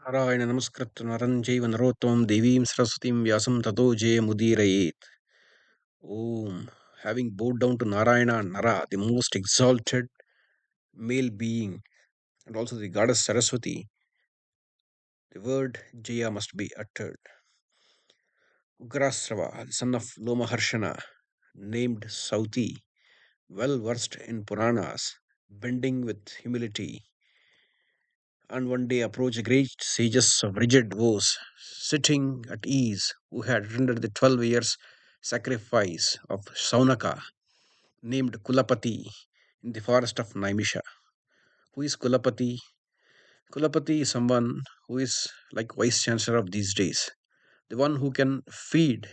नारायण नमस्कृत्य नरं चैव नरोत्तमं देवीं सरस्वतीं व्यासं ततो जयमुदीरयेत्. Om. Having bowed down to Narayana and Nara, the most exalted male being, and also the goddess Saraswati, the word Jaya must be uttered. Ugrasrava, the son of Lomaharshana, named Sauti, well versed in Puranas, bending with humility, and one day approached the great sages of rigid vows, sitting at ease, who had rendered the 12 years sacrifice of Saunaka, named Kulapati, in the forest of Naimisha. Who is Kulapati? Kulapati is someone who is like vice chancellor of these days, the one who can feed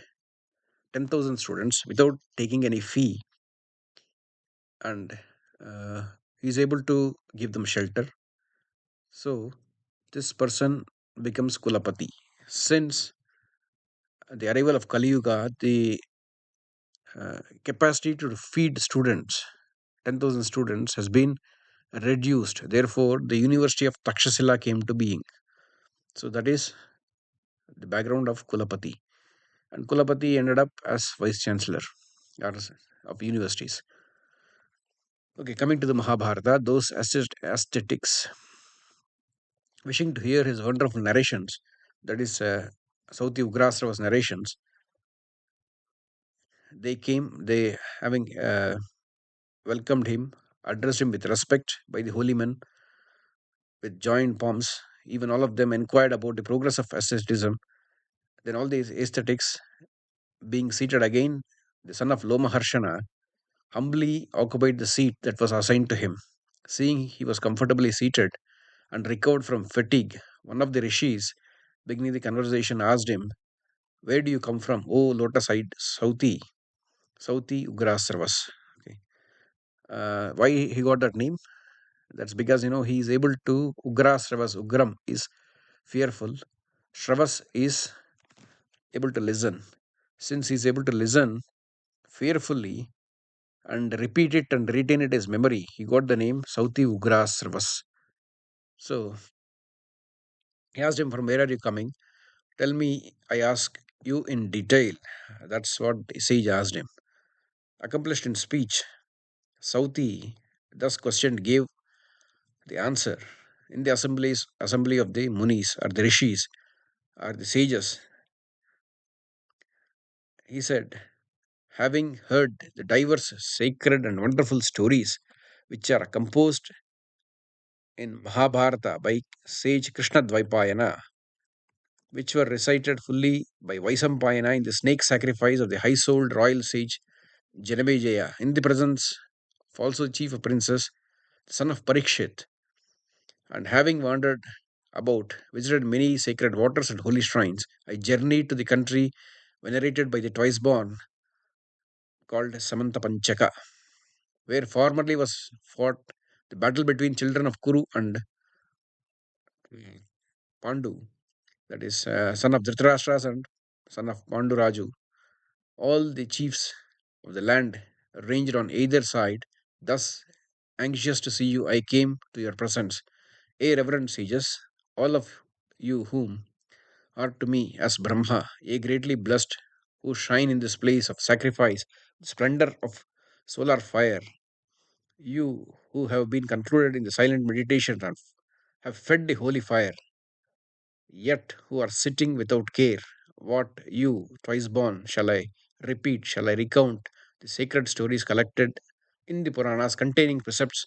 10,000 students without taking any fee, and uh, he is able to give them shelter. So, this person becomes Kulapati. Since the arrival of Kali Yuga, the capacity to feed students, 10,000 students, has been reduced. Therefore, the University of Takshasila came to being. So, that is the background of Kulapati. And Kulapati ended up as vice chancellor of universities. Okay, coming to the Mahabharata, those aesthetics wishing to hear his wonderful narrations, that is Sauti Ugrasravas narrations, they having welcomed him, addressed him with respect by the holy men with joined palms. Even all of them inquired about the progress of asceticism. Then all these aesthetics, being seated again, the son of Loma Harshana humbly occupied the seat that was assigned to him. Seeing he was comfortably seated and recovered from fatigue, one of the rishis, beginning the conversation, asked him, "Where do you come from, O lotus-eyed Sauti Ugrasravas?" Okay. Why he got that name? That's because he is able to Ugrasravas. Ugram is fearful. Shravas is able to listen. Since he is able to listen fearfully and repeat it and retain it as memory, he got the name Sauti Ugrasravas. So he asked him, "From where are you coming? Tell me, I ask you in detail." That's what Sage asked him. Accomplished in speech, Sauti, thus questioned, gave the answer. In the assembly of the Munis or the Rishis or the sages, he said, having heard the diverse sacred and wonderful stories which are composed in Mahabharata by sage Krishna Dvaipayana, which were recited fully by Vaisampayana in the snake sacrifice of the high souled royal sage Janamejeya, in the presence of also chief of princes, the son of Parikshit, and having wandered about, visited many sacred waters and holy shrines, I journeyed to the country venerated by the twice born, called Samanta Panchaka, where formerly was fought the battle between children of Kuru and Pandu, that is, son of Dhritarashtra and son of Pandu Raju. All the chiefs of the land ranged on either side. Thus, anxious to see you, I came to your presence. A reverend sages, all of you whom are to me as Brahma, a greatly blessed, who shine in this place of sacrifice, the splendor of solar fire, you who have been concluded in the silent meditation and have fed the holy fire, yet who are sitting without care. What you, twice born, shall I repeat, shall I recount the sacred stories collected in the Puranas containing precepts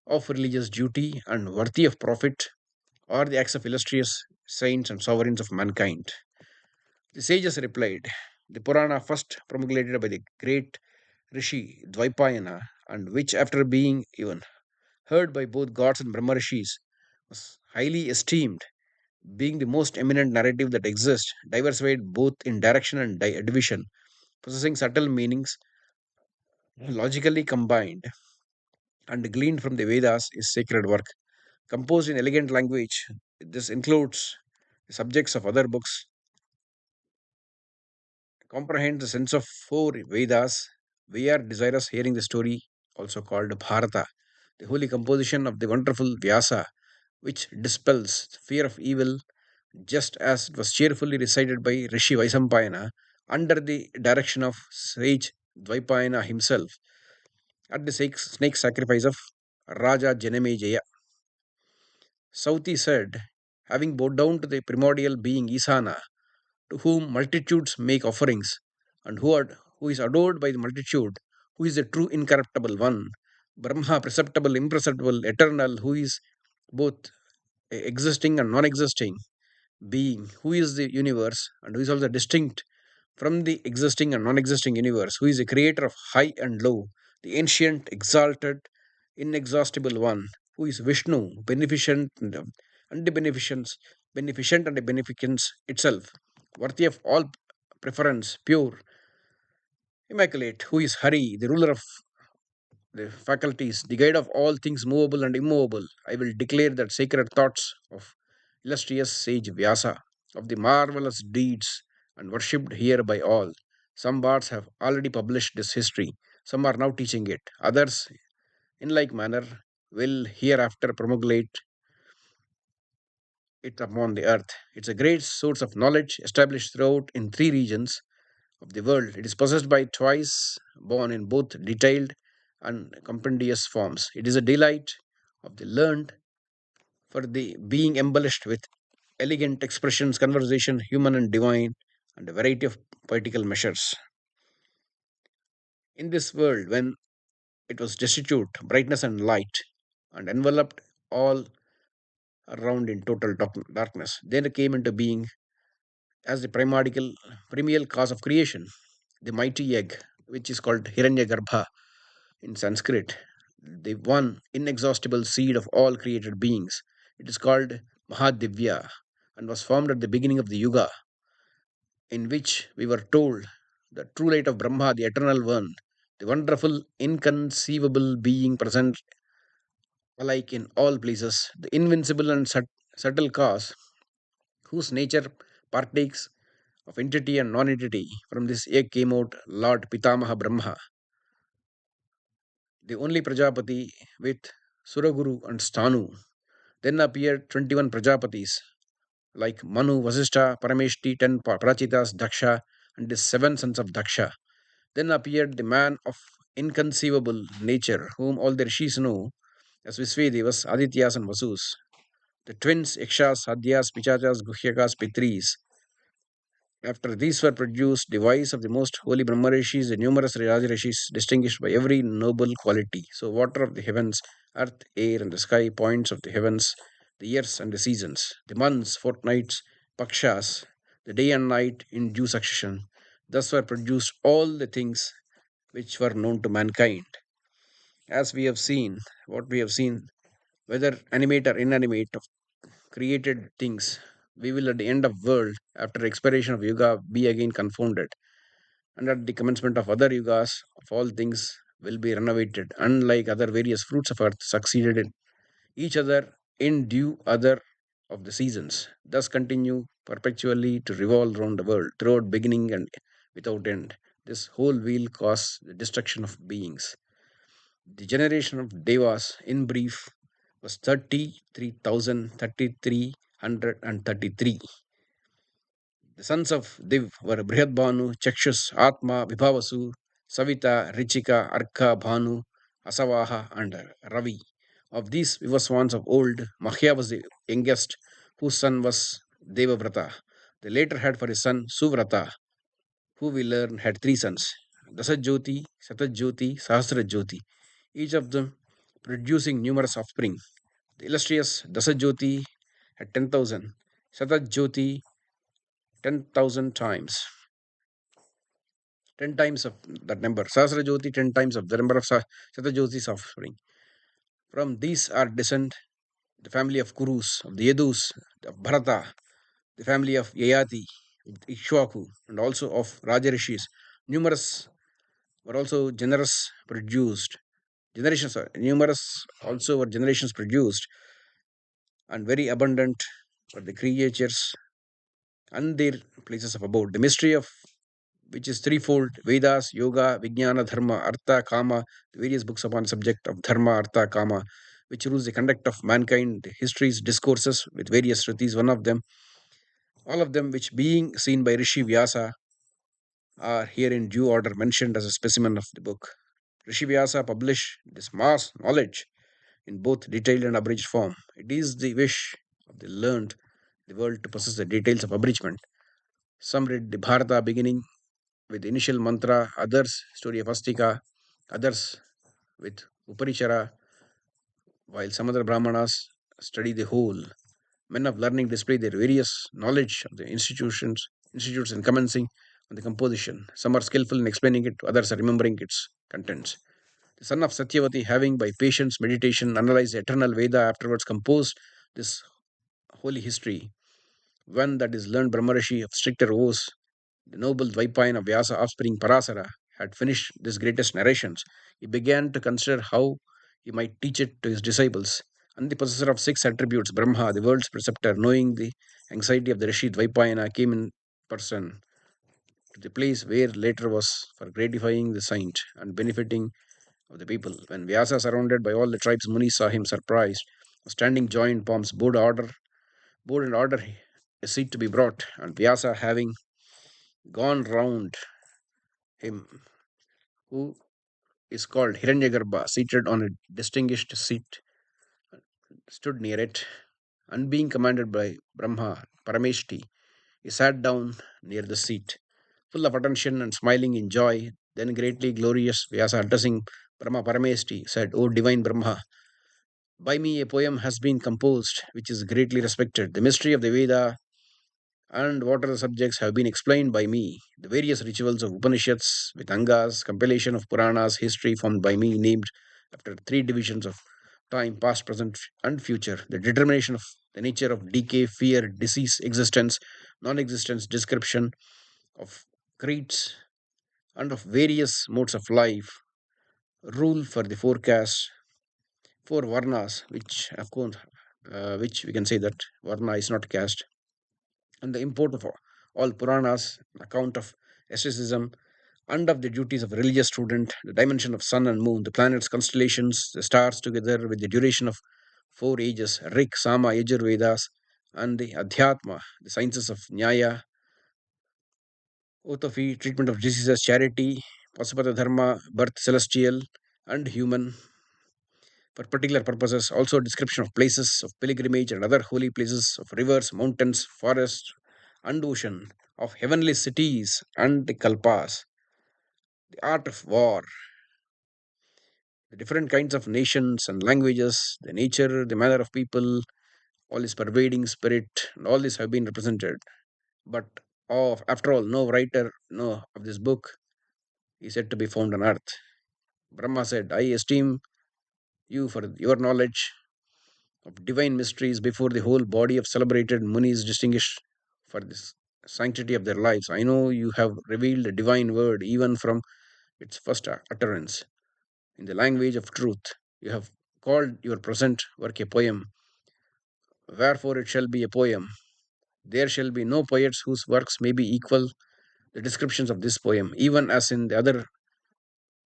of religious duty and worthy of profit, or the acts of illustrious saints and sovereigns of mankind? The sages replied, the Purana first promulgated by the great Rishi Dvaipayana, and which, after being even heard by both gods and Brahma Rishis, was highly esteemed, being the most eminent narrative that exists, diversified both in direction and division, possessing subtle meanings, logically combined, and gleaned from the Vedas, is sacred work. Composed in elegant language, this includes the subjects of other books, comprehends the sense of four Vedas. We are desirous hearing the story, also called Bharata, the holy composition of the wonderful Vyasa, which dispels fear of evil just as it was cheerfully recited by Rishi Vaisampayana under the direction of sage Dvaipayana himself at the snake sacrifice of Raja Janamejeya. Sauti said, having bowed down to the primordial being Isana, to whom multitudes make offerings, and who is adored by the multitude, who is the true incorruptible one, Brahma, perceptible, imperceptible, eternal, who is both existing and non existing, being, who is the universe, and who is also distinct from the existing and non existing universe, who is the creator of high and low, the ancient, exalted, inexhaustible one, who is Vishnu, and the beneficence, beneficent and the beneficence itself, worthy of all preference, pure, immaculate, who is Hari, the ruler of the faculties, the guide of all things movable and immovable. I will declare that sacred thoughts of illustrious sage Vyasa, of the marvelous deeds and worshipped here by all. Some bards have already published this history, some are now teaching it, others, in like manner, will hereafter promulgate it upon the earth. It's a great source of knowledge established throughout in three regions of the world. It is possessed by twice born in both detailed and compendious forms. It is a delight of the learned for the being embellished with elegant expressions, conversation, human and divine, and a variety of poetical measures. In this world, when it was destitute, brightness and light, and enveloped all around in total darkness, then it came into being as the primeval cause of creation, the mighty egg, which is called Hiranyagarbha in Sanskrit, the one inexhaustible seed of all created beings. It is called Mahadivya and was formed at the beginning of the Yuga, in which we were told the true light of Brahma, the eternal one, the wonderful, inconceivable being present alike in all places, the invincible and subtle cause, whose nature partakes of entity and non entity. From this egg came out Lord Pitamaha Brahma, the only Prajapati with Suraguru and Stanu. Then appeared 21 Prajapatis like Manu, Vasishta, Parameshti, 10 Prachitas, Daksha, and the seven sons of Daksha. Then appeared the man of inconceivable nature, whom all the rishis know as Visvedevas, Adityas, and Vasus. The twins, Ikshas, Sadyas, Pichachas, Guhyakas, Pitris. After these were produced, the wives of the most holy Brahmarishis, the numerous Rajarishis, distinguished by every noble quality. So, water of the heavens, earth, air, and the sky, points of the heavens, the years and the seasons, the months, fortnights, pakshas, the day and night in due succession. Thus were produced all the things which were known to mankind. As we have seen, what we have seen, whether animate or inanimate, of created things, we will at the end of world, after expiration of yuga, be again confounded, and at the commencement of other yugas, of all things will be renovated, unlike other various fruits of earth succeeded in each other in due other of the seasons, thus continue perpetually to revolve round the world throughout beginning and without end. This whole wheel causes the destruction of beings. The generation of devas, in brief, was 33,333. The sons of Div were Brihadbhanu, Chakshus, Atma, Vibhavasu, Savita, Richika, Arka, Bhanu, Asavaha, and Ravi. Of these Vivaswans of old, Mahya was the youngest, whose son was Devavrata. The later had for his son Suvrata, who we learn had three sons, Dasajyoti, Satajyoti, Sahasrajyoti, each of them producing numerous offspring. The illustrious Dasajyoti had 10,000, Satajyoti 10,000 times, 10 times of that number, Sahasrajyoti 10 times of the number of Satajyoti's offspring. From these are descend the family of Kurus, of the Yadus, of Bharata, the family of Yayati, Ikshwaku, and also of Rajarishis. Numerous were also generous produced. Generations are numerous also were generations produced, and very abundant were the creatures and their places of abode. The mystery of which is threefold: Vedas, Yoga, Vijnana, Dharma, Artha, Kama, the various books upon the subject of Dharma, Artha, Kama, which rules the conduct of mankind, the histories, discourses with various Shrutis. One of them All of them which being seen by Rishi Vyasa are here in due order mentioned as a specimen of the book. Rishi Vyasa published this mass knowledge in both detailed and abridged form. It is the wish of the learned the world to possess the details of abridgment. Some read the Bharata beginning with the initial mantra, others story of Astika, others with Uparichara, while some other Brahmanas study the whole. Men of learning display their various knowledge of the institutes and commencing on the composition. Some are skillful in explaining it, others are remembering its contents. The son of Satyavati, having by patience meditation analyzed the eternal Veda, afterwards composed this holy history. One that is learned Brahmarishi of stricter oaths, the noble Dvaipayana Vyasa offspring Parasara, had finished this greatest narrations. He began to consider how he might teach it to his disciples. And the possessor of six attributes, Brahma, the world's preceptor, knowing the anxiety of the Rishi Dvaipayana, came in person to the place where later was for gratifying the saint and benefiting of the people. When Vyasa, surrounded by all the tribes, Munis saw him surprised. Standing joined palms, bowed and ordered a seat to be brought, and Vyasa, having gone round him, who is called Hiranyagarbha, seated on a distinguished seat, stood near it, and being commanded by Brahma Parameshti, he sat down near the seat, full of attention and smiling in joy. Then greatly glorious Vyasa, addressing Brahma Parameshti, said, O divine Brahma, by me a poem has been composed which is greatly respected. The mystery of the Veda and what other subjects have been explained by me. The various rituals of Upanishads with Angas, compilation of Puranas, history formed by me, named after three divisions of time, past, present, and future. The determination of the nature of decay, fear, disease, existence, non existence, description of creeds and of various modes of life, rule for the forecast, four varnas, which of course, which we can say that varna is not caste, and the import of all Puranas, account of asceticism, and of the duties of a religious student, the dimension of sun and moon, the planets, constellations, the stars, together with the duration of four ages, Rik, Sama, Yajurvedas, and the Adhyatma, the sciences of Nyaya, Otophy, treatment of diseases, charity, Pasupata Dharma, birth, celestial and human, for particular purposes, also description of places of pilgrimage and other holy places, of rivers, mountains, forests, and ocean, of heavenly cities and the kalpas, the art of war, the different kinds of nations and languages, the nature, the manner of people, all this pervading spirit, and all this have been represented. But after all, no writer of this book is said to be found on earth. Brahma said, I esteem you for your knowledge of divine mysteries before the whole body of celebrated munis distinguished for this sanctity of their lives. I know you have revealed a divine word even from its first utterance. In the language of truth, you have called your present work a poem. Wherefore it shall be a poem. There shall be no poets whose works may be equal the descriptions of this poem, even as in the other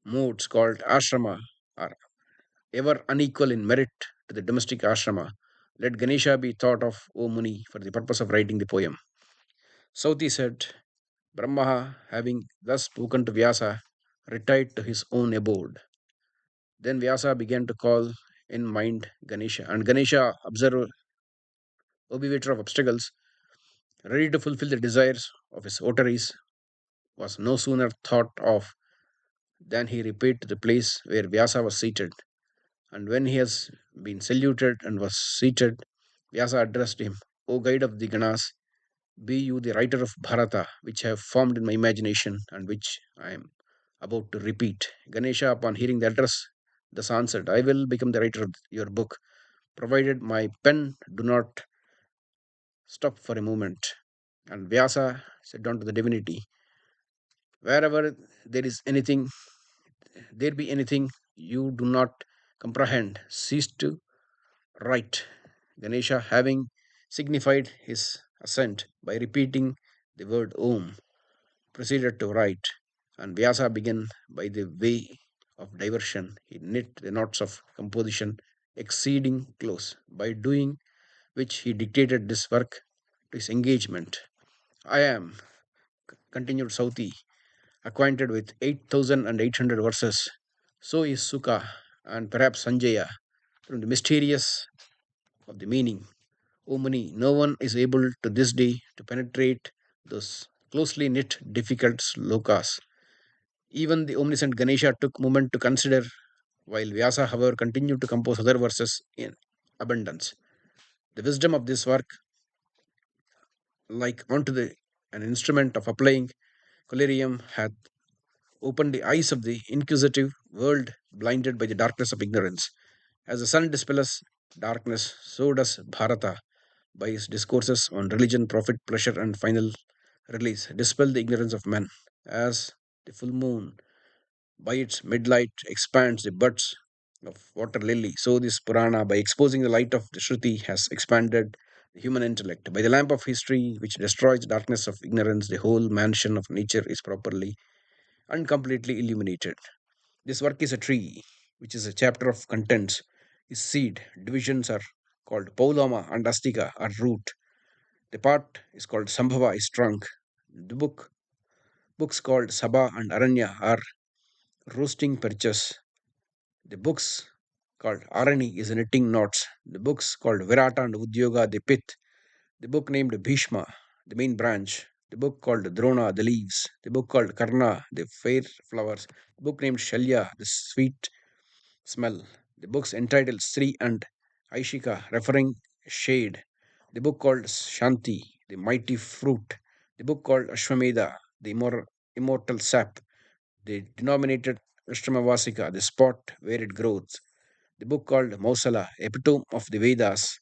modes called ashrama are ever unequal in merit to the domestic ashrama. Let Ganesha be thought of, O Muni, for the purpose of writing the poem. Sauti said, Brahma, having thus spoken to Vyasa, retired to his own abode. Then Vyasa began to call in mind Ganesha, and Ganesha, observer of obstacles, ready to fulfill the desires of his votaries, was no sooner thought of than he repaired to the place where Vyasa was seated. And when he has been saluted and was seated, Vyasa addressed him, O guide of the Ganas, be you the writer of Bharata, which I have formed in my imagination and which I am about to repeat. Ganesha, upon hearing the address, thus answered, I will become the writer of your book, provided my pen do not stop for a moment. And Vyasa said unto the divinity, wherever there is anything, there be anything you do not comprehend, cease to write. Ganesha, having signified his assent by repeating the word Om, proceeded to write, and Vyasa began by the way of diversion. He knit the knots of composition exceeding close, by doing which he dictated this work to his engagement. I am, continued Sauti, acquainted with 8,800 verses. So is Sukha and perhaps Sanjaya. From the mysterious of the meaning, O Muni, no one is able to this day to penetrate those closely knit, difficult slokas. Even the omniscient Ganesha took moment to consider, while Vyasa, however, continued to compose other verses in abundance. The wisdom of this work, like unto an instrument of applying collyrium, hath opened the eyes of the inquisitive world blinded by the darkness of ignorance. As the sun dispels darkness, so does Bharata, by his discourses on religion, profit, pleasure, and final release, dispel the ignorance of men. As the full moon, by its midlight, expands the buds of water lily, so this Purana, by exposing the light of the Shruti, has expanded the human intellect. By the lamp of history, which destroys the darkness of ignorance, the whole mansion of nature is properly and completely illuminated. This work is a tree, which is a chapter of contents, is seed. Divisions are called Paulama and Astika are root. The part is called Sambhava is trunk. The books called Sabha and Aranya are roasting perches. The books called Arani is knitting knots. The books called Virata and Udyoga the pith. The book named Bhishma, the main branch. The book called Drona, the leaves. The book called Karna, the fair flowers. The book named Shalya, the sweet smell. The books entitled Sri and Aishika, referring shade. The book called Shanti, the mighty fruit. The book called Ashwamedha, the immortal sap. The denominated Ashramavasika, the spot where it grows. The book called Mausala, epitome of the Vedas,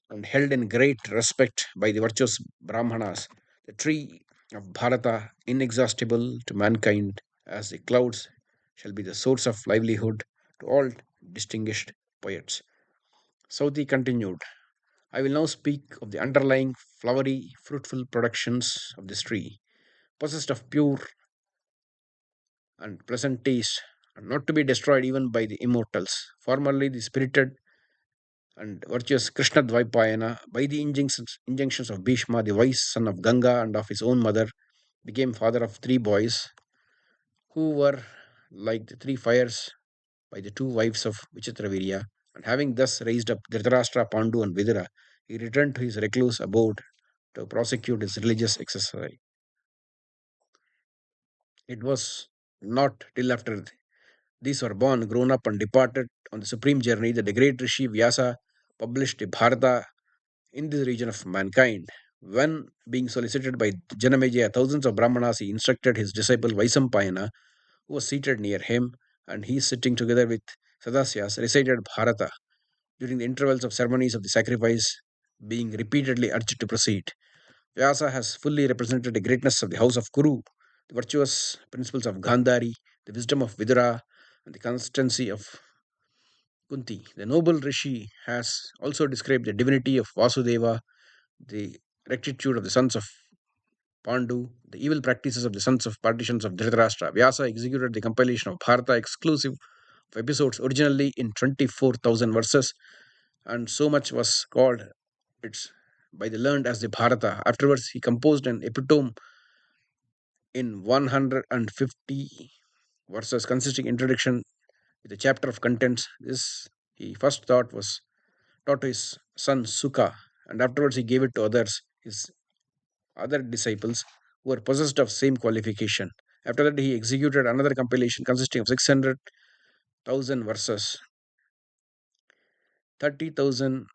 and held in great respect by the virtuous Brahmanas. The tree of Bharata, inexhaustible to mankind, as the clouds, shall be the source of livelihood to all distinguished poets. Sauti continued, I will now speak of the underlying flowery, fruitful productions of this tree, possessed of pure and pleasant taste, and not to be destroyed even by the immortals. Formerly, the spirited and virtuous Krishna Dvaipayana, by the injunctions of Bhishma, the wise son of Ganga and of his own mother, became father of three boys who were like the three fires by the two wives of Vichitravirya. And having thus raised up Dhritarashtra, Pandu, and Vidura, he returned to his recluse abode to prosecute his religious exercise. It was not till after these were born, grown up, and departed on the supreme journey that the great Rishi Vyasa published the Bharata in this region of mankind. When being solicited by Janamejeya, thousands of Brahmanas, he instructed his disciple Vaisampayana, who was seated near him, and he, sitting together with Sadasyas, recited Bharata during the intervals of ceremonies of the sacrifice, being repeatedly urged to proceed. Vyasa has fully represented the greatness of the house of Kuru, the virtuous principles of Gandhari, the wisdom of Vidura, and the constancy of Kunti. The noble Rishi has also described the divinity of Vasudeva, the rectitude of the sons of Pandu, the evil practices of the sons of partitions of Dhritarashtra. Vyasa executed the compilation of Bharata exclusive of episodes originally in 24,000 verses, and so much was called its by the learned as the Bharata. Afterwards, he composed an epitome in 150 verses consisting introduction with a chapter of contents. This he first thought was taught to his son Sukha, and afterwards he gave it to others, his other disciples who were possessed of same qualification. After that, he executed another compilation consisting of 600,000 verses. 30,000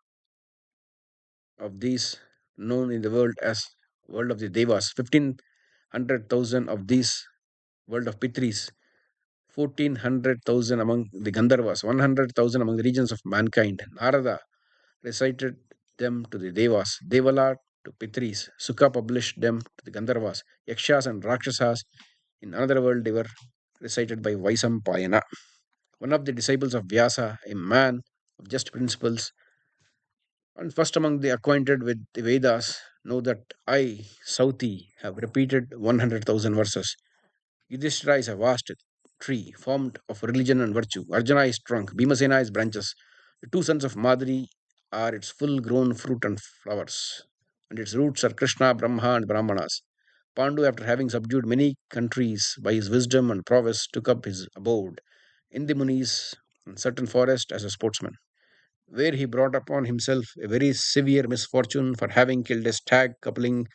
of these known in the world as world of the Devas, 1,500,000 of these world of Pitris, 1,400,000 among the Gandharvas, 100,000 among the regions of mankind. Narada recited them to the Devas, Devala to Pitris, Sukha published them to the Gandharvas, Yakshas and Rakshasas. In another world, they were recited by Vaisampayana. One of the disciples of Vyasa, a man of just principles, and first among the acquainted with the Vedas, know that I, Sauti, have repeated 100,000 verses. Yudhishthira is a vast tree formed of religion and virtue. Arjuna is trunk, Bhimasena is branches. The two sons of Madri are its full grown fruit and flowers. and its roots are Krishna, Brahma, and Brahmanas. Pandu, after having subdued many countries by his wisdom and prowess, took up his abode in the Munis in certain forest as a sportsman, where he brought upon himself a very severe misfortune for having killed a stag coupling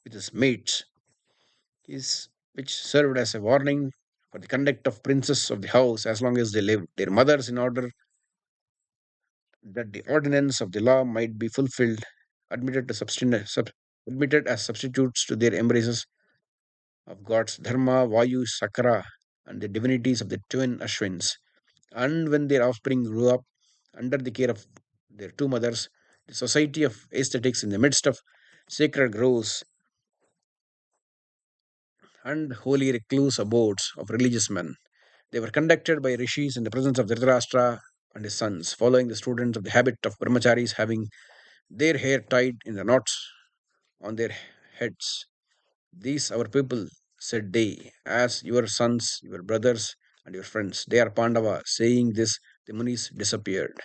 with his mates, is which served as a warning for the conduct of princes of the house as long as they lived, their mothers, in order that the ordinance of the law might be fulfilled, admitted to admitted as substitutes to their embraces of gods Dharma, Vayu, Sakra, and the divinities of the twin Ashwins. And when their offspring grew up under the care of their two mothers, the society of aesthetics in the midst of sacred groves and holy recluse abodes of religious men. They were conducted by rishis in the presence of Dhritarashtra and his sons, following the students of the habit of brahmacharis having their hair tied in the knots on their heads. These our people, said they, as your sons, your brothers, and your friends. They are Pandava. Saying this, the Munis disappeared.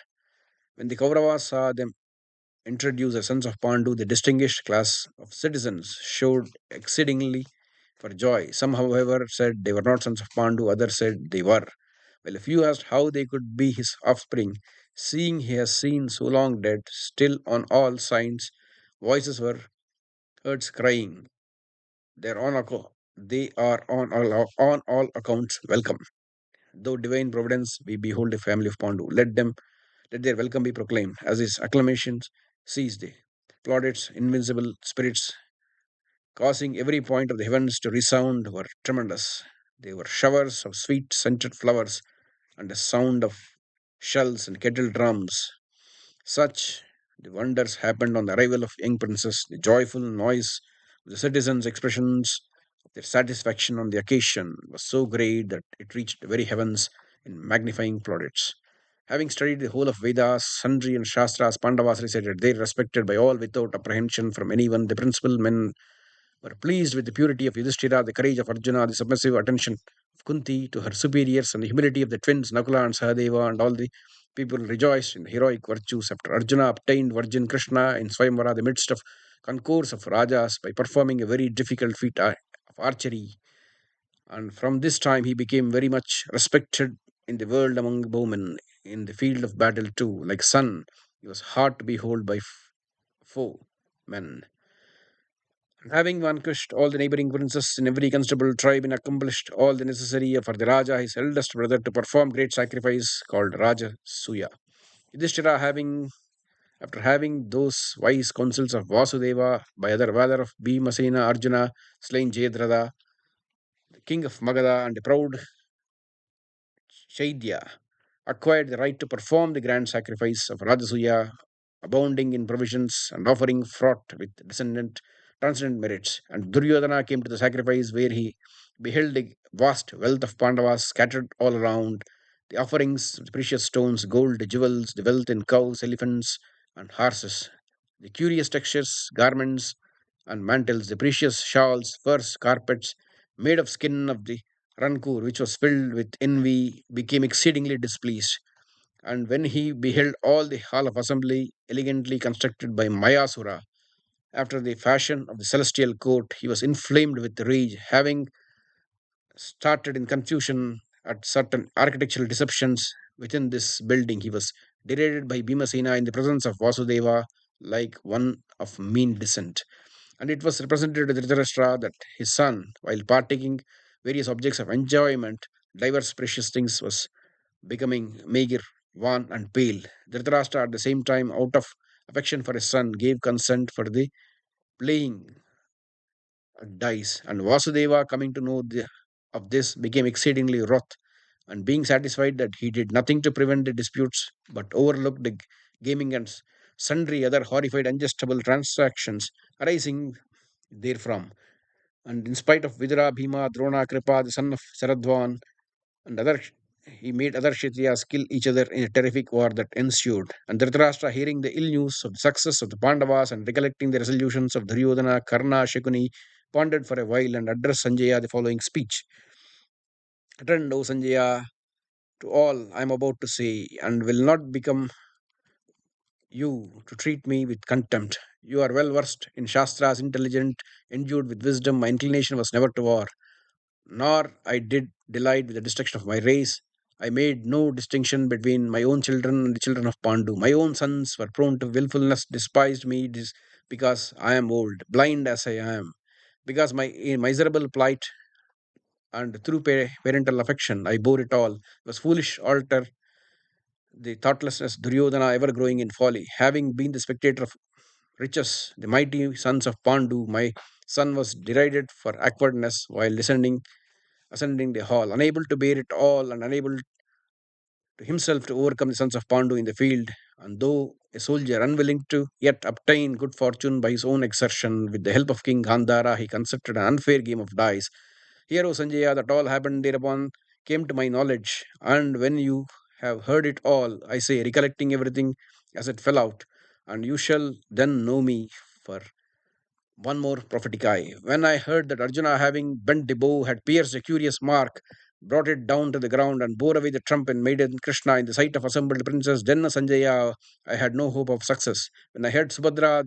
When the Kauravas saw them introduce the sons of Pandu, the distinguished class of citizens showed exceedingly for joy. Some, however, said they were not sons of Pandu, others said they were. Well, if you asked how they could be his offspring, seeing he has seen so long dead, still on all signs, voices were heard crying, they are on all accounts welcome. Though divine providence, we behold the family of Pandu. Let their welcome be proclaimed. As his acclamations ceased, the plaudits, invincible spirits, causing every point of the heavens to resound, were tremendous. They were showers of sweet scented flowers and the sound of shells and kettle drums. Such the wonders happened on the arrival of young princes. The joyful noise of the citizens' expressions of their satisfaction on the occasion was so great that it reached the very heavens in magnifying plaudits. Having studied the whole of Vedas, Sundry and Shastras, Pandavas recited, they respected by all without apprehension from anyone. The principal men were pleased with the purity of Yudhishthira, the courage of Arjuna, the submissive attention of Kunti to her superiors, and the humility of the twins Nakula and Sahadeva, and all the people rejoiced in the heroic virtues after Arjuna obtained Virgin Krishna in Swayamvara, the midst of concourse of Rajas, by performing a very difficult feat of archery. And from this time he became very much respected in the world among bowmen, in the field of battle too. Like sun, he was hard to behold by foe men. Having vanquished all the neighboring princes in every considerable tribe and accomplished all the necessary for the Raja, his eldest brother, to perform great sacrifice called Raja Suya. Yudhishthira, after having those wise counsels of Vasudeva, by other valor of Bhimasena, Arjuna, slain Jayadratha, the king of Magadha, and the proud Shaidya, acquired the right to perform the grand sacrifice of Rajasuya, abounding in provisions and offering fraught with transcendent merits. And Duryodhana came to the sacrifice where he beheld the vast wealth of Pandavas scattered all around, the offerings, the precious stones, gold, jewels, the wealth in cows, elephants, and horses, the curious textures, garments, and mantles, the precious shawls, furs, carpets, made of skin of the Rankur, which was filled with envy, became exceedingly displeased. And when he beheld all the hall of assembly elegantly constructed by Mayasura, after the fashion of the celestial court, he was inflamed with rage, having started in confusion at certain architectural deceptions within this building. He was derided by Bhimasena in the presence of Vasudeva like one of mean descent. And it was represented to Dhritarashtra that his son, while partaking various objects of enjoyment, diverse precious things, was becoming meager, wan, and pale. Dhritarashtra, at the same time, out of affection for his son, gave consent for the playing dice. And Vasudeva, coming to know of this, became exceedingly wroth, and being satisfied that he did nothing to prevent the disputes, but overlooked the gaming and sundry other horrified, unjustable transactions arising therefrom. And in spite of Vidura, Bhima, Drona, Kripa, the son of Saradvan, and other he made other Kshatriyas kill each other in a terrific war that ensued. And Dhritarashtra, hearing the ill news of the success of the Pandavas and recollecting the resolutions of Duryodhana, Karna, Shakuni, pondered for a while and addressed Sanjaya the following speech. Attend, O Sanjaya, to all I am about to say, and will not become you to treat me with contempt. You are well versed in Shastras, intelligent, endued with wisdom. My inclination was never to war, nor I did delight with the destruction of my race. I made no distinction between my own children and the children of Pandu. My own sons were prone to wilfulness, despised me because I am old, blind as I am, because my miserable plight and through parental affection I bore it all. It was foolish alter the thoughtlessness Duryodhana ever growing in folly. Having been the spectator of riches, the mighty sons of Pandu, my son was derided for awkwardness while ascending the hall, unable to bear it all and unable to himself to overcome the sons of Pandu in the field. And though a soldier, unwilling to yet obtain good fortune by his own exertion, with the help of King Gandhara, he concepted an unfair game of dice. Here, O Sanjaya, that all happened thereupon came to my knowledge, and when you have heard it all, I say, recollecting everything as it fell out, and you shall then know me for one more prophetic eye. When I heard that Arjuna, having bent the bow, had pierced a curious mark, brought it down to the ground, and bore away the trump and maiden Krishna in the sight of assembled princes, then Sanjaya, I had no hope of success. When I heard Subhadra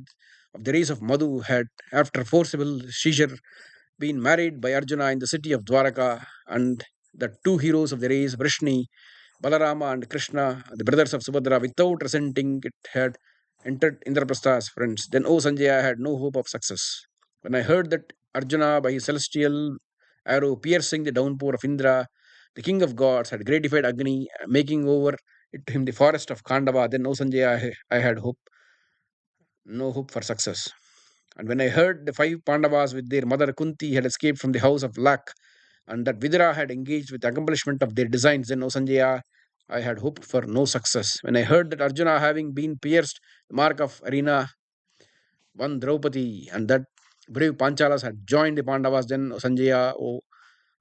of the race of Madhu had, after forcible seizure, been married by Arjuna in the city of Dwaraka, and the two heroes of the race, Vrishni, Balarama, and Krishna, the brothers of Subhadra, without resenting it, had entered Indraprastha as friends. Then, O Sanjaya, I had no hope of success. When I heard that Arjuna, by his celestial arrow piercing the downpour of Indra, the king of gods, had gratified Agni, making over it to him the forest of Khandava, then, O Sanjaya, I had no hope for success. And when I heard the five Pandavas with their mother Kunti had escaped from the house of Lak, and that Vidura had engaged with the accomplishment of their designs, then, O Sanjaya, I had hoped for no success. When I heard that Arjuna, having been pierced the mark of arena, won Draupadi, and that brave Panchalas had joined the Pandavas, then, O Sanjaya, oh,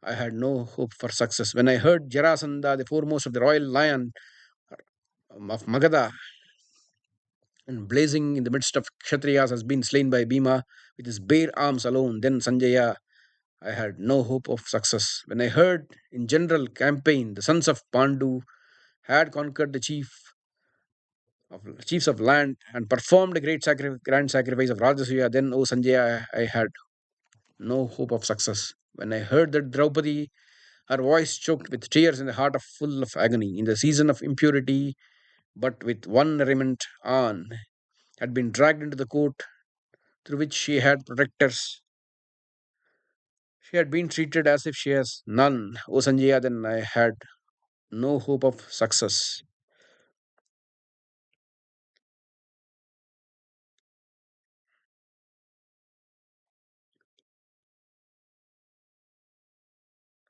I had no hope for success. When I heard Jarasandha, the foremost of the royal lion of Magadha, and blazing in the midst of Kshatriyas, has been slain by Bhima with his bare arms alone, then Sanjaya, I had no hope of success. When I heard in general campaign the sons of Pandu had conquered the chiefs of land and performed a grand sacrifice of Rajasuya, then, O Sanjaya, I had no hope of success. When I heard that Draupadi, her voice choked with tears in the heart of full of agony, in the season of impurity, but with one raiment on, had been dragged into the court through which she had protectors. She had been treated as if she has none. O Sanjaya, then I had no hope of success.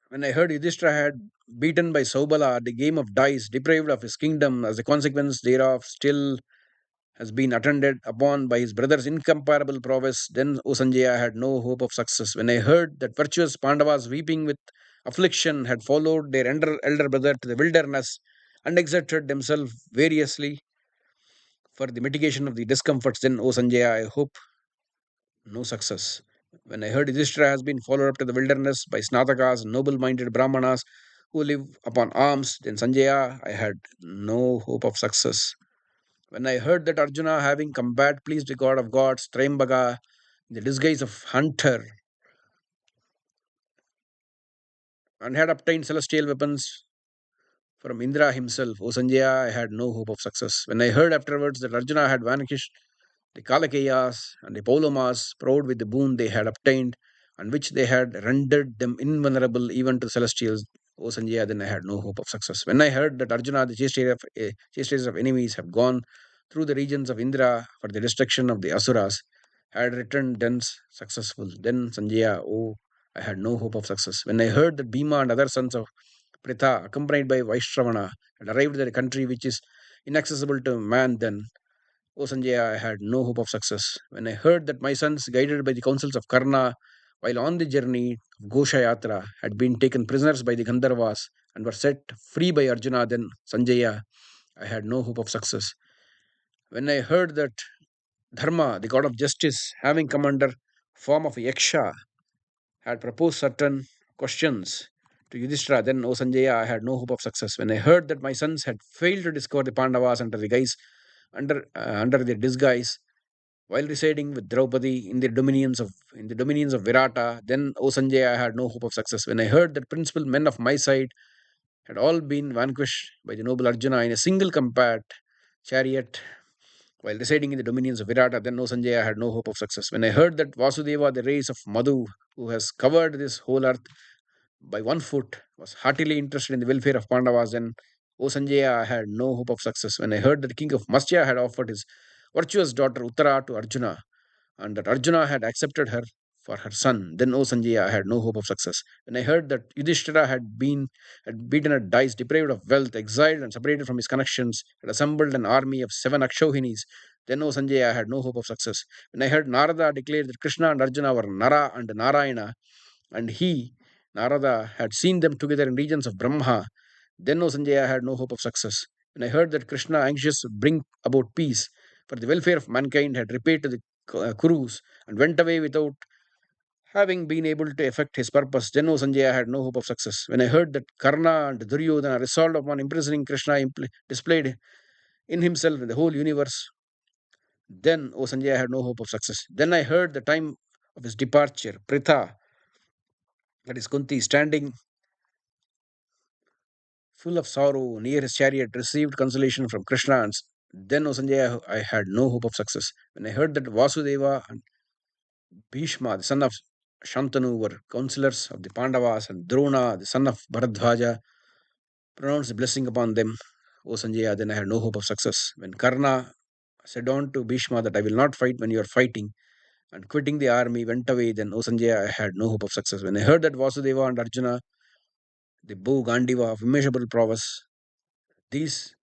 When I heard Yudhishthira had beaten by Saubala at the game of dice, deprived of his kingdom, as a consequence thereof, still has been attended upon by his brother's incomparable prowess, then, O Sanjaya, had no hope of success. When I heard that virtuous Pandavas, weeping with affliction, had followed their elder brother to the wilderness and exerted themselves variously for the mitigation of the discomforts, then, O Sanjaya, I hope no success. When I heard Yudhishthira has been followed up to the wilderness by Snatakas, noble minded Brahmanas who live upon alms, then Sanjaya, I had no hope of success. When I heard that Arjuna, having combat pleased the god of gods, Trayambaka, in the disguise of hunter, and had obtained celestial weapons from Indra himself, O Sanjaya, I had no hope of success. When I heard afterwards that Arjuna had vanquished the Kalakeyas and the Polomas, proud with the boon they had obtained, and which they had rendered them invulnerable even to celestials, O Sanjaya, then I had no hope of success. When I heard that Arjuna, the chasers of enemies, have gone through the regions of Indra for the destruction of the Asuras, had returned thence successful, then Sanjaya, oh, I had no hope of success. When I heard that Bhima and other sons of Pritha, accompanied by Vaishravana, had arrived at a country which is inaccessible to man, then, O Sanjaya, I had no hope of success. When I heard that my sons, guided by the counsels of Karna, while on the journey of Gosha Yatra, had been taken prisoners by the Gandharvas and were set free by Arjuna, then Sanjaya, I had no hope of success. When I heard that Dharma, the god of justice, having come under form of a Yaksha, had proposed certain questions to Yudhishthira, then, O Sanjaya, I had no hope of success. When I heard that my sons had failed to discover the Pandavas under the guise under their disguise while residing with Draupadi in the dominions of Virata. Then, O Sanjay, I had no hope of success. When I heard that principal men of my side had all been vanquished by the noble Arjuna in a single combat chariot while residing in the dominions of Virata, then, O Sanjay, I had no hope of success. When I heard that Vasudeva, the race of Madhu, who has covered this whole earth by 1 foot, was heartily interested in the welfare of Pandavas, then, O Sanjaya, I had no hope of success. When I heard that the king of Matsya had offered his virtuous daughter Uttara to Arjuna, and that Arjuna had accepted her for her son, then, O Sanjaya, I had no hope of success. When I heard that Yudhishthira had beaten a dice, deprived of wealth, exiled and separated from his connections, had assembled an army of 7 Akshohinis, then, O Sanjaya, I had no hope of success. When I heard Narada declare that Krishna and Arjuna were Nara and Narayana, and he, Narada, had seen them together in regions of Brahma, then, O Sanjaya, had no hope of success. When I heard that Krishna, anxious to bring about peace for the welfare of mankind, had repaid to the Kurus and went away without having been able to effect his purpose, then, O Sanjaya, had no hope of success. When I heard that Karna and Duryodhana resolved upon imprisoning Krishna, displayed in himself in the whole universe, then, O Sanjaya, had no hope of success. Then I heard the time of his departure, Pritha, that is Kunti, standing full of sorrow near his chariot, received consolation from Krishna. And then, O Sanjay, I had no hope of success. When I heard that Vasudeva and Bhishma, the son of Shantanu, were counselors of the Pandavas, and Drona, the son of Bharadwaja, pronounced the blessing upon them, O Sanjaya, then I had no hope of success. When Karna said on to Bhishma that I will not fight when you are fighting, and quitting the army went away, then, O Sanjaya, I had no hope of success. When I heard that Vasudeva and Arjuna, the bow Gandiva of immeasurable prowess, these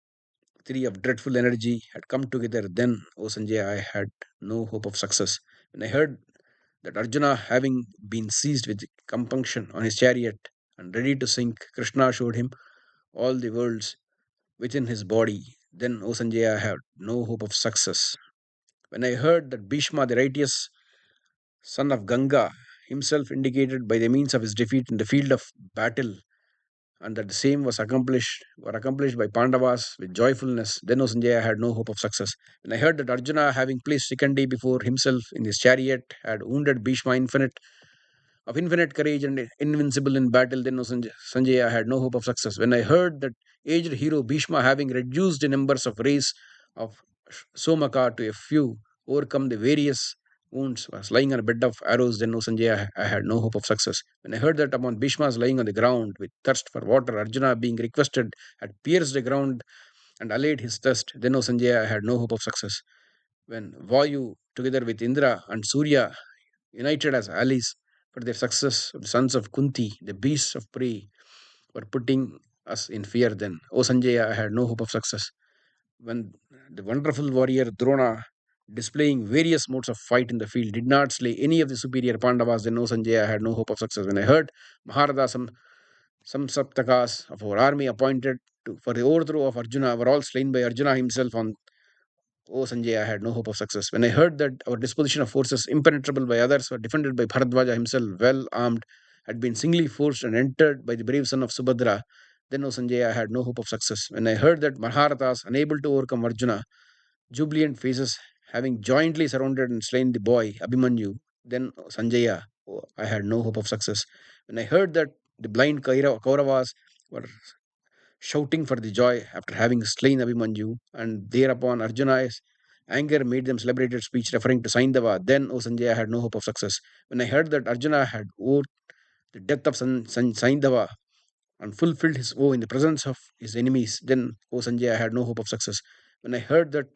three of dreadful energy had come together, then, O Sanjay, I had no hope of success. When I heard that Arjuna, having been seized with compunction on his chariot and ready to sink, Krishna showed him all the worlds within his body, then, O Sanjay, I had no hope of success. When I heard that Bhishma, the righteous son of Ganga, himself indicated by the means of his defeat in the field of battle, and that the same were accomplished by Pandavas with joyfulness, then, O Sanjaya, had no hope of success. When I heard that Arjuna, having placed Sikandi before himself in his chariot, had wounded Bhishma of infinite courage and invincible in battle, then, O Sanjaya, had no hope of success. When I heard that aged hero Bhishma, having reduced the numbers of race of Somaka to a few, overcome the various wounds, was lying on a bed of arrows, then, O Sanjaya, I had no hope of success. When I heard that upon Bhishma's lying on the ground with thirst for water, Arjuna, being requested, had pierced the ground and allayed his thirst, then, O Sanjaya, I had no hope of success. When Vayu, together with Indra and Surya, united as allies for their success of the sons of Kunti, the beasts of prey, were putting us in fear, then, O Sanjaya, I had no hope of success. When the wonderful warrior Drona, displaying various modes of fight in the field, did not slay any of the superior Pandavas, then, O Sanjaya, I had no hope of success. When I heard Maharada, some Saptakas of our army appointed for the overthrow of Arjuna were all slain by Arjuna himself, on O Sanjay, I had no hope of success. When I heard that our disposition of forces, impenetrable by others, were defended by Bharadwaja himself, well armed, had been singly forced and entered by the brave son of Subhadra, then, O Sanjay, I had no hope of success. When I heard that Maharathas, unable to overcome Arjuna, jubilant faces, having jointly surrounded and slain the boy Abhimanyu, then, Sanjaya, I had no hope of success. When I heard that the blind Kauravas were shouting for the joy after having slain Abhimanyu, and thereupon Arjuna's anger made them celebrated speech referring to Saindava, then, O Sanjaya, had no hope of success. When I heard that Arjuna had owed the death of Saindava and fulfilled his woe in the presence of his enemies, then, O Sanjaya, I had no hope of success. When I heard that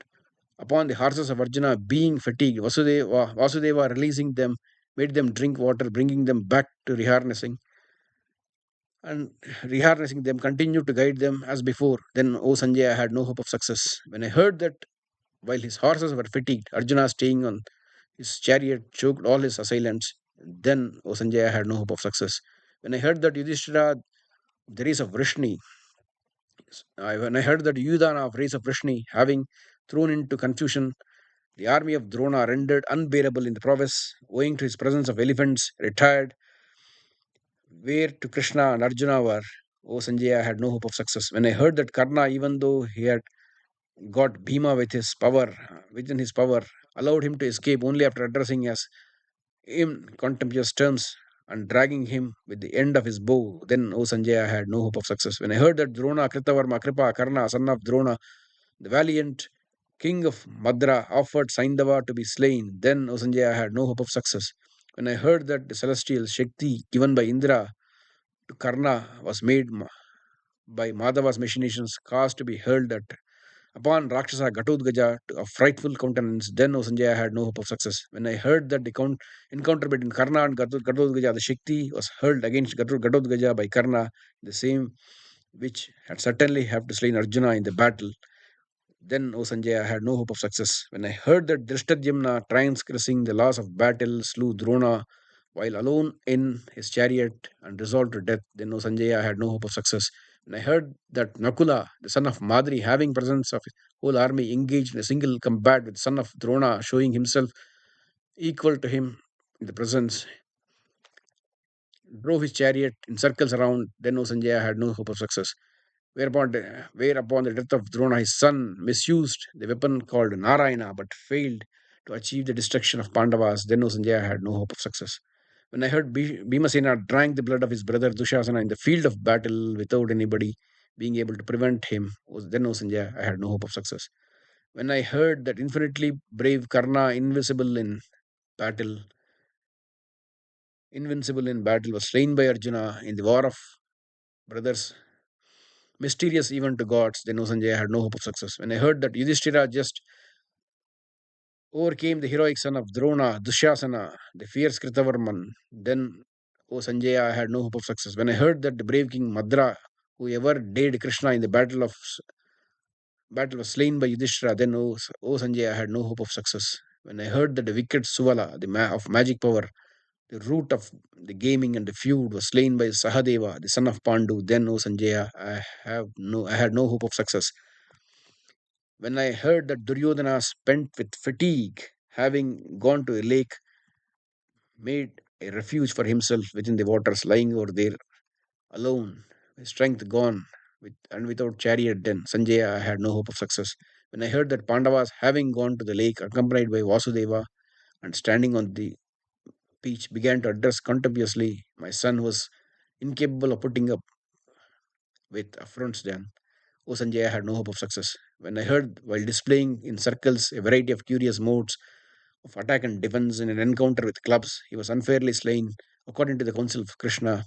upon the horses of Arjuna being fatigued, Vasudeva releasing them, made them drink water, bringing them back to reharnessing, and reharnessing them, continued to guide them as before. Then, O Sanjay, I had no hope of success. When I heard that while his horses were fatigued, Arjuna, staying on his chariot, choked all his assailants, then, O Sanjay, I had no hope of success. When I heard that Yudhishthira, the race of Vrishni, when I heard that Yudhana of race of Vrishni, having thrown into confusion the army of Drona, rendered unbearable in the prowess, owing to his presence of elephants, retired where to Krishna and Arjuna were, O Sanjaya, had no hope of success. When I heard that Karna, even though he had got Bhima with his power, within his power, allowed him to escape only after addressing us in contemptuous terms and dragging him with the end of his bow. Then, O Sanjay, I had no hope of success. When I heard that Drona, Kritavarma, Kripa, Karna, son of Drona, the valiant king of Madra, offered Saindava to be slain, then, O Sanjay, I had no hope of success. When I heard that the celestial Shakti given by Indra to Karna was made by Madhava's machinations, caused to be hurled at upon Rakshasa Gatotkaja to a frightful countenance, then, O Sanjaya, had no hope of success. When I heard that the encounter between Karna and Gatotkaja, the Shakti was hurled against Gatotkaja by Karna, the same which had certainly have to slain Arjuna in the battle, then, O Sanjay, I had no hope of success. When I heard that Drishtadyumna, transgressing the laws of battle, slew Drona while alone in his chariot and resolved to death, then, O Sanjay, I had no hope of success. When I heard that Nakula, the son of Madri, having presence of his whole army, engaged in a single combat with son of Drona, showing himself equal to him in the presence, drove his chariot in circles around, then, O Sanjay, I had no hope of success. Whereupon the death of Drona, his son, misused the weapon called Narayana, but failed to achieve the destruction of Pandavas, then, O Sanjaya, had no hope of success. When I heard Bhimasena drank the blood of his brother Dushasana in the field of battle without anybody being able to prevent him, then, O Sanjaya, I had no hope of success. When I heard that infinitely brave Karna, battle, invincible in battle, was slain by Arjuna in the war of brothers, mysterious even to gods, then, O Sanjay, had no hope of success. When I heard that Yudhishthira just overcame the heroic son of Drona, Dushasana, the fierce Kritavarman, then, O Sanjay, I had no hope of success. When I heard that the brave king Madra, who ever dared Krishna in the battle was slain by Yudhishthira, then, O Sanjay, I had no hope of success. When I heard that the wicked Suvala, of magic power, the root of the gaming and the feud, was slain by Sahadeva, the son of Pandu, then, O Sanjaya, I had no hope of success. When I heard that Duryodhana, spent with fatigue, having gone to a lake, made a refuge for himself within the waters, lying over there alone, his strength gone, and without chariot, then, Sanjaya, I had no hope of success. When I heard that Pandavas, having gone to the lake, accompanied by Vasudeva, and standing on the beach, began to address contemptuously, my son was incapable of putting up with affronts, then, O Sanjay, I had no hope of success. When I heard, while displaying in circles a variety of curious modes of attack and defense in an encounter with clubs, he was unfairly slain, according to the counsel of Krishna,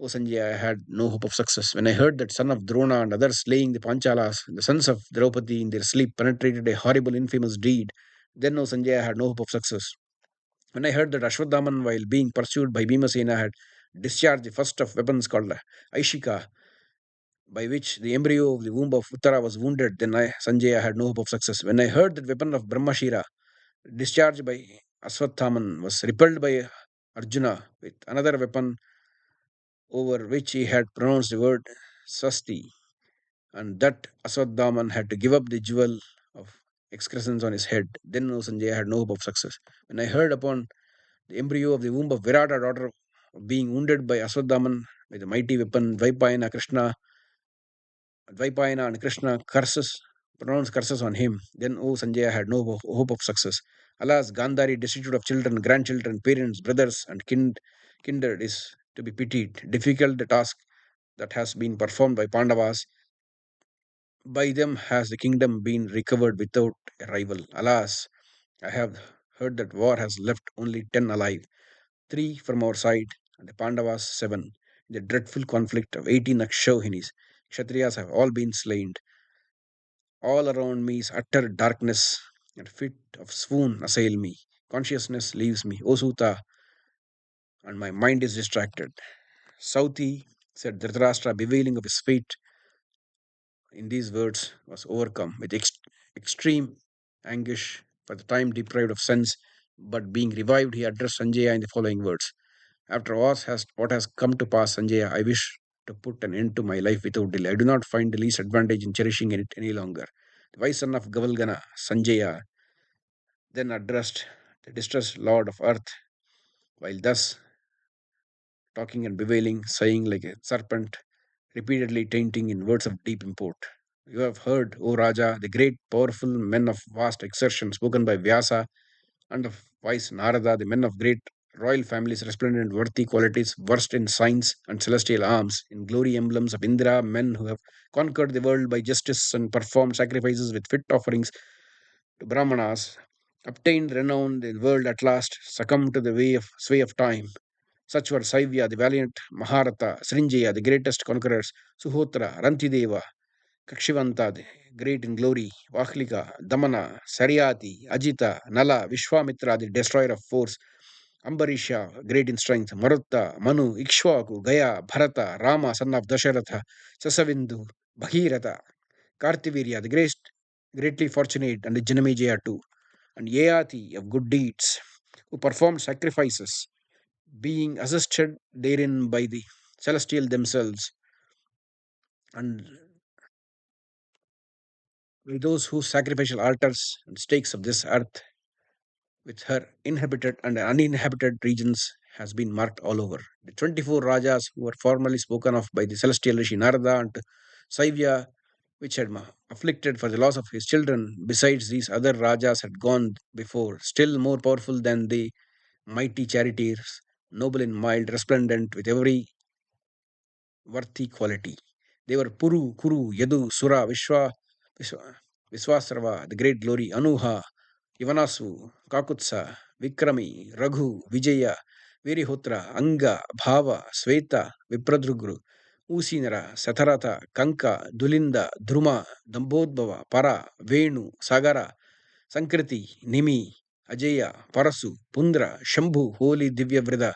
O Sanjay, I had no hope of success. When I heard that son of Drona and others slaying the Panchalas, the sons of Draupadi in their sleep, perpetrated a horrible, infamous deed, then, O Sanjay, I had no hope of success. When I heard that Ashwathaman, while being pursued by Bhimasena, had discharged the first of weapons called Aishika, by which the embryo of the womb of Uttara was wounded, then Sanjaya, had no hope of success. When I heard that weapon of Brahmashira, discharged by Aswathaman, was repelled by Arjuna with another weapon over which he had pronounced the word Sasti, and that Aswathaman had to give up the jewel of excrescence on his head, then, O Sanjaya, had no hope of success. When I heard upon the embryo of the womb of Virata, daughter, being wounded by Aswathaman with a mighty weapon, Dvaipayana and Krishna pronounced curses on him. Then, O Sanjaya, had no hope of success. Alas, Gandhari, destitute of children, grandchildren, parents, brothers, and kindred, is to be pitied. Difficult the task that has been performed by Pandavas. By them has the kingdom been recovered without a rival. Alas, I have heard that war has left only 10 alive, 3 from our side, and the Pandavas 7. In the dreadful conflict of 18 Akshohinis, Kshatriyas have all been slain. All around me is utter darkness, and fit of swoon assail me. Consciousness leaves me, O Suta, and my mind is distracted. Sauti, said Dhritarashtra, bewailing of his fate in these words, was overcome with extreme anguish for the time deprived of sense, but being revived, he addressed Sanjaya in the following words. After what has come to pass, Sanjaya, I wish to put an end to my life without delay. I do not find the least advantage in cherishing it any longer. The wise son of Gavalgana, Sanjaya, then addressed the distressed lord of earth, while thus talking and bewailing, sighing like a serpent, repeatedly tainting in words of deep import. You have heard, O Raja, the great powerful men of vast exertion spoken by Vyasa and of wise Narada, the men of great royal families, resplendent in worthy qualities, versed in science and celestial arms, in glory emblems of Indra, men who have conquered the world by justice and performed sacrifices with fit offerings to Brahmanas, obtained renown in the world at last, succumbed to the sway of time. Such were Saivya, the valiant Maharata, Sanjaya, the greatest conquerors, Suhotra, Rantideva, Kakshivanta, the great in glory, Vahlika, Damana, Saryati, Ajita, Nala, Vishwamitra, the destroyer of force, Ambarisha, great in strength, Marutta, Manu, Ikshwaku, Gaya, Bharata, Rama, son of Dasharatha, Sasavindu, Bhagirath, Kartivirya, the greatly fortunate, and the Janamejeya too, and Yayati of good deeds, who performed sacrifices, being assisted therein by the celestial themselves, and by those whose sacrificial altars and stakes of this earth, with her inhabited and uninhabited regions, has been marked all over. The 24 Rajas who were formerly spoken of by the celestial Rishi Narada and Saivya, which had afflicted for the loss of his children, besides these other Rajas had gone before, still more powerful than the mighty charioteers, noble in mild, resplendent with every worthy quality. They were Puru, Kuru, Yadu, Sura, Viswasrava, the great glory, Anuha, Ivanasu, Kakutsa, Vikrami, Raghu, Vijaya, Virihotra, Anga, Bhava, Sveta, Vipradrugru, Usinara, Satarata, Kanka, Dulinda, Druma, Dambodbava, Para, Venu, Sagara, Sankriti, Nimi, Ajaya, Parasu, Pundra, Shambhu, Holy Divya Vrida,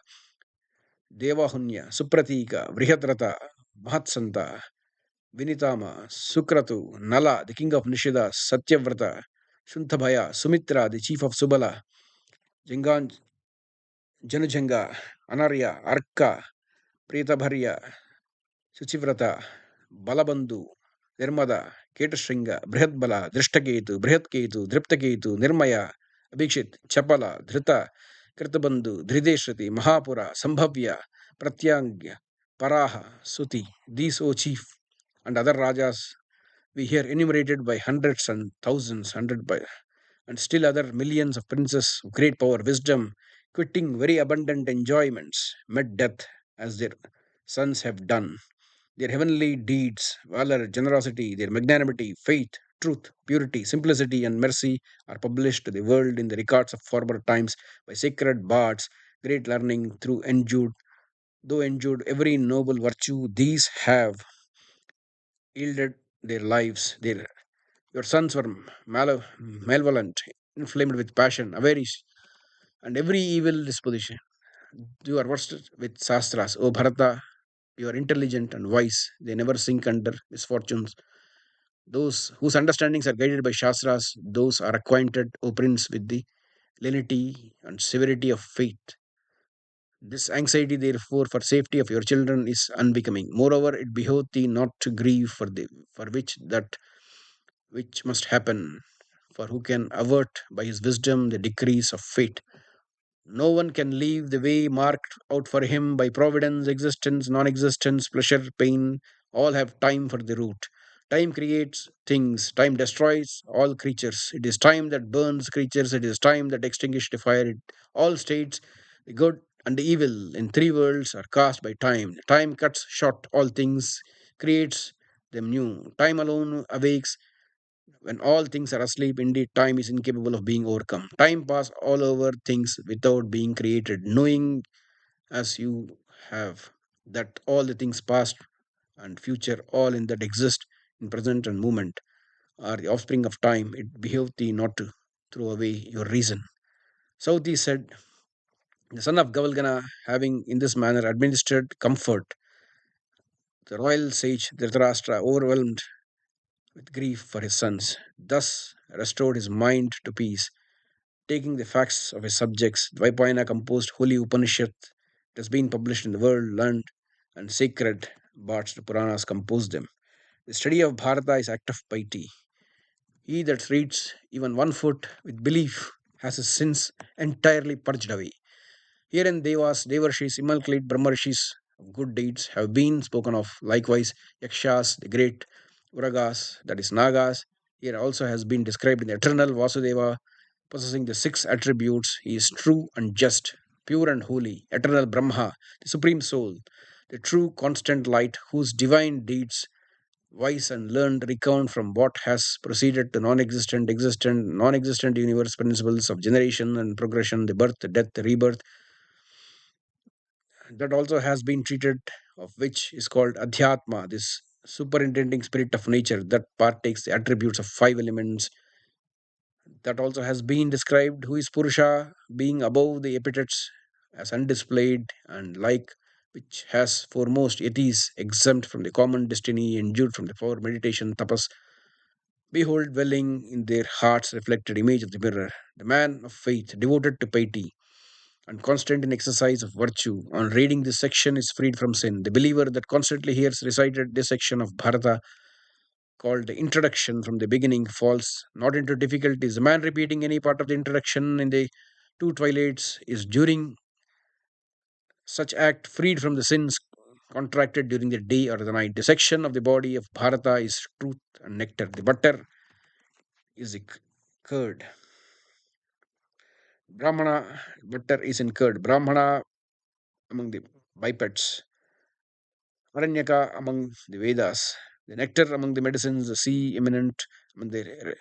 Devahunya, Supratika, Vrihadrata, Mahatsanta, Vinitama, Sukratu, Nala, the king of Nishida, Satyavrata, Shuntabhaya, Sumitra, the chief of Subala, Jangan, Janujanga, Anarya, Arka, Pretabharya, Suchivrata, Balabandhu, Nirmada, Ketashringa, Brihadbala, Drishtaketu, Brihatketu, Driptaketu, Nirmaya, Abhikshit, Chapala, Dhrita, Kritabandhu, Dhrideshwati, Mahapura, Sambhavya, Pratyangya, Paraha, Suti, these, O chief, and other Rajas we hear enumerated by hundreds and thousands, hundred by, and still other millions of princes of great power, wisdom, quitting very abundant enjoyments, met death as their sons have done. Their heavenly deeds, valor, generosity, their magnanimity, faith, truth, purity, simplicity, and mercy are published to the world in the records of former times by sacred bards, great learning through endued, though endued every noble virtue, these have yielded their lives. Your sons were malevolent, inflamed with passion, avarice, and every evil disposition. You are versed with Shastras, O Bharata. You are intelligent and wise. They never sink under misfortunes. Those whose understandings are guided by Shastras, those are acquainted, O Prince, with the lenity and severity of fate. This anxiety, therefore, for safety of your children is unbecoming. Moreover, it behoved thee not to grieve for which must happen. For who can avert by his wisdom the decrees of fate? No one can leave the way marked out for him by providence, existence, non existence, pleasure, pain. All have time for the root. Time creates things, time destroys all creatures. It is time that burns creatures, it is time that extinguishes the fire. All states, the good and the evil in three worlds are cast by time. Time cuts short all things, creates them new. Time alone awakes when all things are asleep. Indeed, time is incapable of being overcome. Time passes all over things without being created, knowing as you have that all the things past and future, all in that exist in present and moment, are the offspring of time. It behoved thee not to throw away your reason. Sauti said, the son of Gavalgana, having in this manner administered comfort, the royal sage Dhritarashtra, overwhelmed with grief for his sons, thus restored his mind to peace. Taking the facts of his subjects, Dvaipayana composed Holy Upanishad. It has been published in the world, learned and sacred bards, the Puranas, composed them. The study of Bharata is act of piety. He that reads even 1 foot with belief has his sins entirely purged away. Herein Devas, Devarshis, Imalclate, Brahmarshis of good deeds have been spoken of. Likewise, Yakshas, the great Uragas, that is Nagas. Here also has been described in the eternal Vasudeva, possessing the six attributes. He is true and just, pure and holy, eternal Brahma, the supreme soul, the true constant light, whose divine deeds, wise and learned, recount from what has proceeded to non-existent, existent, non-existent universe principles of generation and progression, the birth, the death, the rebirth, that also has been treated, of which is called Adhyatma, this superintending spirit of nature that partakes the attributes of five elements. That also has been described, who is Purusha, being above the epithets as undisplayed and like, which has foremost, yet is exempt from the common destiny, endued from the four meditation tapas. Behold, dwelling in their hearts, reflected image of the mirror, the man of faith, devoted to piety, and constant in exercise of virtue. On reading this section is freed from sin. The believer that constantly hears recited this section of Bharata, called the introduction from the beginning, falls not into difficulties. The man repeating any part of the introduction in the two twilights is during such act freed from the sins contracted during the day or the night. The section of the body of Bharata is truth and nectar. The butter is the curd. Brahmana, butter is in curd. Brahmana among the bipeds. Aranyaka among the Vedas. The nectar among the medicines, the sea eminent among the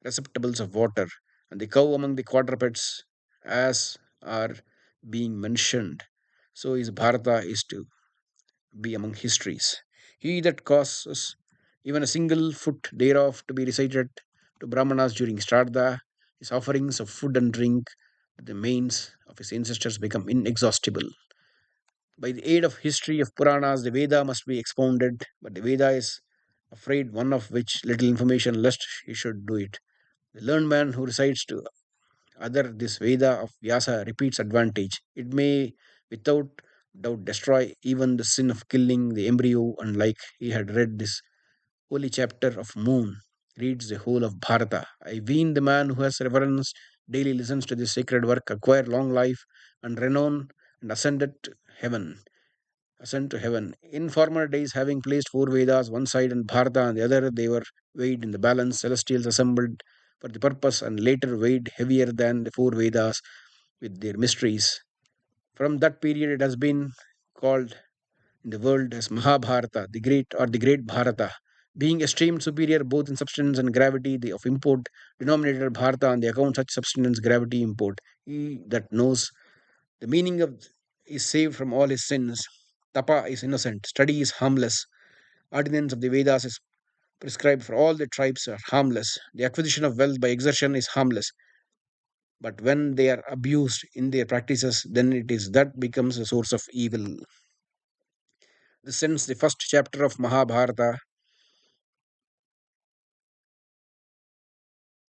receptacles of water, and the cow among the quadrupeds, as are being mentioned. So is Bharata is to be among histories. He that causes even a single foot thereof to be recited to Brahmanas during Shraddha, his offerings of food and drink to the mains of his ancestors become inexhaustible. By the aid of history of Puranas, the Veda must be expounded, but the Veda is afraid one of which little information lest he should do it. The learned man who recites to other this Veda of Vyasa repeats advantage. It may without doubt destroy even the sin of killing the embryo, unlike he had read this holy chapter of moon, reads the whole of Bharata. I ween the man who has reverence daily listens to this sacred work, acquire long life and renown, and heaven ascend to heaven. In former days, having placed four Vedas one side and Bharata on the other, they were weighed in the balance, celestials assembled for the purpose, and later weighed heavier than the four Vedas with their mysteries. From that period, it has been called in the world as Mahabharata, the great or the great Bharata. Being esteemed superior both in substance and gravity, the of import, denominated Bharata on the account such substance gravity import. He that knows the meaning of is saved from all his sins. Tapa is innocent. Study is harmless. Ordinance of the Vedas is prescribed for all the tribes are harmless. The acquisition of wealth by exertion is harmless. But when they are abused in their practices, then it is that becomes a source of evil. This ends the first chapter of Mahabharata.